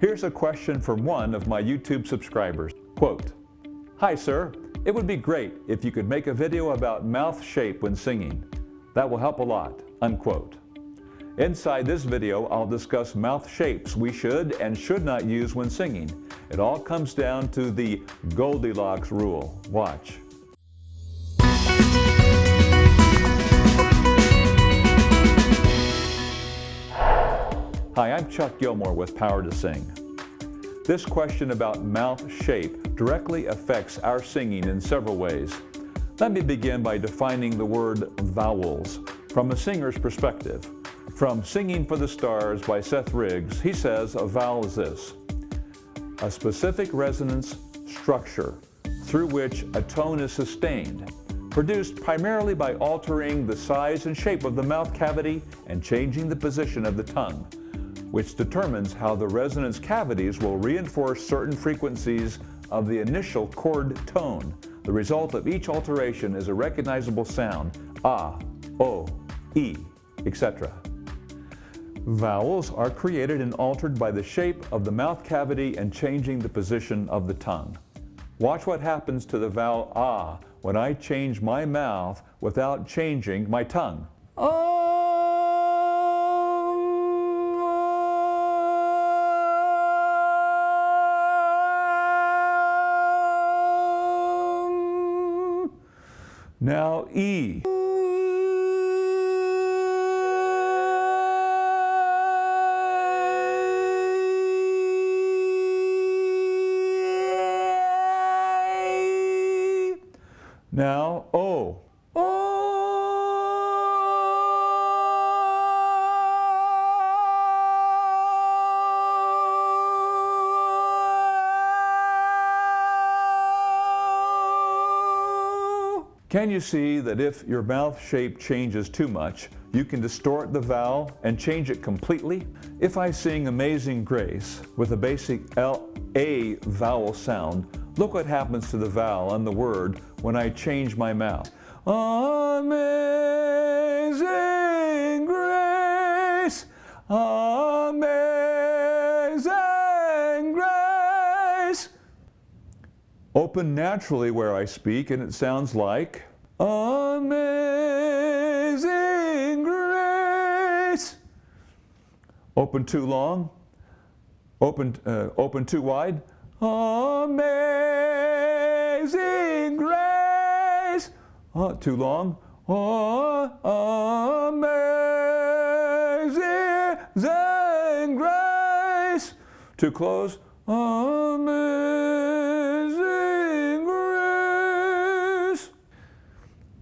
Here's a question from one of my YouTube subscribers. Quote, "Hi sir, it would be great if you could make a video about mouth shape when singing. That will help a lot." Unquote. Inside this video, I'll discuss mouth shapes we should and should not use when singing. It all comes down to the Goldilocks Rule. Watch. Hi, I'm Chuck Gilmore with Power to Sing. This question about mouth shape directly affects our singing in several ways. Let me begin by defining the word vowels from a singer's perspective. From Singing for the Stars by Seth Riggs, he says a vowel is this: a specific resonance structure through which a tone is sustained, produced primarily by altering the size and shape of the mouth cavity and changing the position of the tongue, which determines how the resonance cavities will reinforce certain frequencies of the initial chord tone. The result of each alteration is a recognizable sound, ah, o, e, etc. Vowels are created and altered by the shape of the mouth cavity and changing the position of the tongue. Watch what happens to the vowel ah when I change my mouth without changing my tongue. Now E. Now O. Can you see that if your mouth shape changes too much, you can distort the vowel and change it completely? If I sing Amazing Grace with a basic A vowel sound, look what happens to the vowel and the word when I change my mouth. Amazing grace, amazing grace. Open naturally where I speak and it sounds like amazing grace. Open too long, open too wide, amazing grace. Too long, amazing grace. Too close, amazing grace.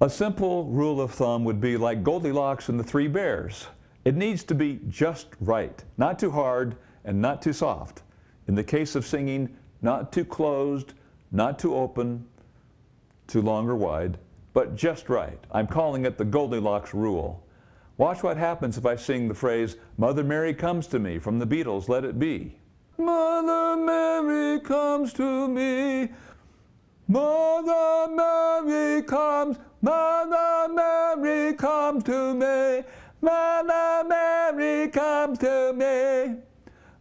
A simple rule of thumb would be like Goldilocks and the Three Bears. It needs to be just right, not too hard and not too soft. In the case of singing, not too closed, not too open, too long or wide, but just right. I'm calling it the Goldilocks Rule. Watch what happens if I sing the phrase, "Mother Mary comes to me" from the Beatles' Let It Be. Mother Mary comes to me, Mother Mary comes, Mother Mary comes to me, Mother Mary comes to me,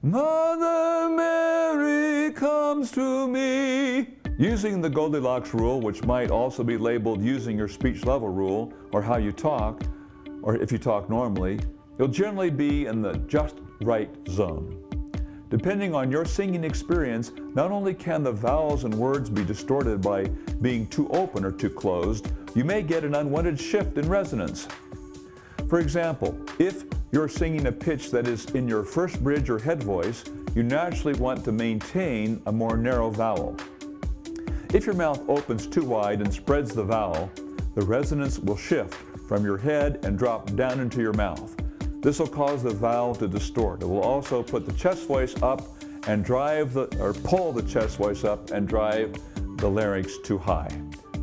Mother Mary comes to me. Using the Goldilocks Rule, which might also be labeled using your speech level rule, or how you talk, or if you talk normally, you'll generally be in the just right zone. Depending on your singing experience, not only can the vowels and words be distorted by being too open or too closed, you may get an unwanted shift in resonance. For example, if you're singing a pitch that is in your first bridge or head voice, you naturally want to maintain a more narrow vowel. If your mouth opens too wide and spreads the vowel, the resonance will shift from your head and drop down into your mouth. This will cause the vowel to distort. It will also put the chest voice up and pull the chest voice up and drive the larynx too high.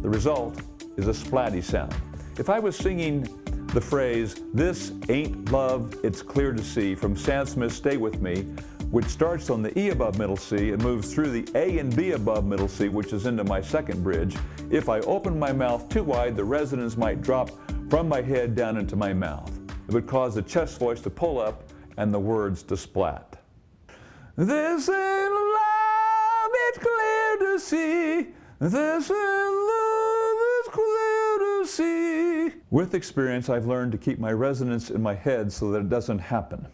The result is a splatty sound. If I was singing the phrase, "This ain't love, it's clear to see," from Sam Smith's Stay With Me, which starts on the E above middle C and moves through the A and B above middle C, which is into my second bridge, if I open my mouth too wide, the resonance might drop from my head down into my mouth. It would cause the chest voice to pull up and the words to splat. This ain't love, it's clear to see. This ain't love, it's clear to see. With experience, I've learned to keep my resonance in my head so that it doesn't happen.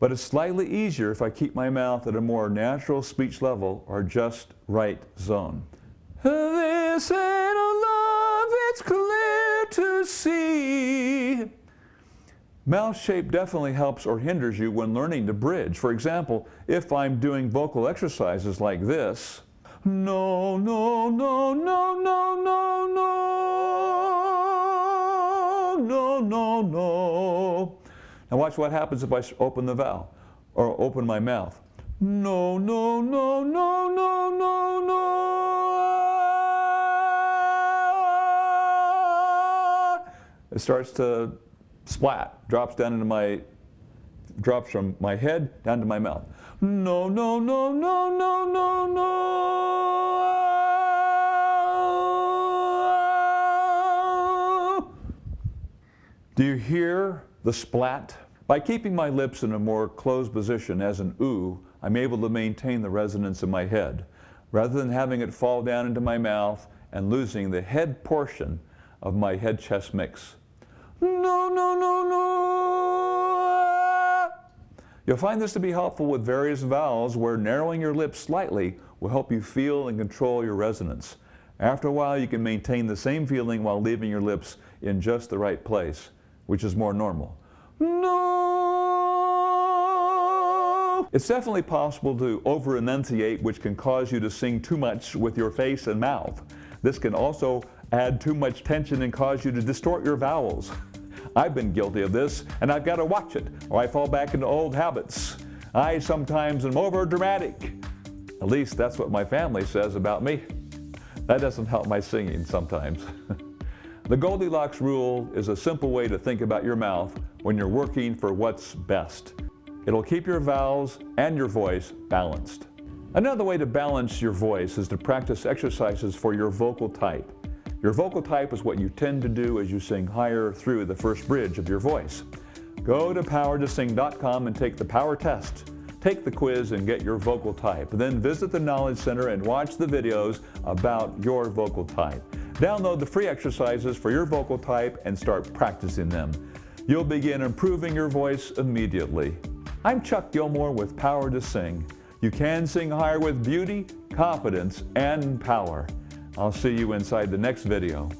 But it's slightly easier if I keep my mouth at a more natural speech level or just right zone. This ain't a love, it's clear to see. Mouth shape definitely helps or hinders you when learning to bridge. For example, if I'm doing vocal exercises like this, no, no, no, no, no, no, no, no, no, no. Now watch what happens if I open the vowel or open my mouth. No, no, no, no, no, no, no. It starts to splat, drops from my head down to my mouth. No, no, no, no, no, no, no. Do you hear the splat? By keeping my lips in a more closed position as an ooh, I'm able to maintain the resonance in my head, rather than having it fall down into my mouth and losing the head portion of my head-chest mix. No, no, no, no. You'll find this to be helpful with various vowels where narrowing your lips slightly will help you feel and control your resonance. After a while, you can maintain the same feeling while leaving your lips in just the right place, which is more normal. No. It's definitely possible to over-enunciate, which can cause you to sing too much with your face and mouth. This can also add too much tension and cause you to distort your vowels. I've been guilty of this, and I've got to watch it, or I fall back into old habits. I sometimes am over-dramatic. At least that's what my family says about me. That doesn't help my singing sometimes. The Goldilocks Rule is a simple way to think about your mouth when you're working for what's best. It'll keep your vowels and your voice balanced. Another way to balance your voice is to practice exercises for your vocal type. Your vocal type is what you tend to do as you sing higher through the first bridge of your voice. Go to powertosing.com and take the power test. Take the quiz and get your vocal type. Then visit the Knowledge Center and watch the videos about your vocal type. Download the free exercises for your vocal type and start practicing them. You'll begin improving your voice immediately. I'm Chuck Gilmore with Power to Sing. You can sing higher with beauty, confidence, and power. I'll see you inside the next video.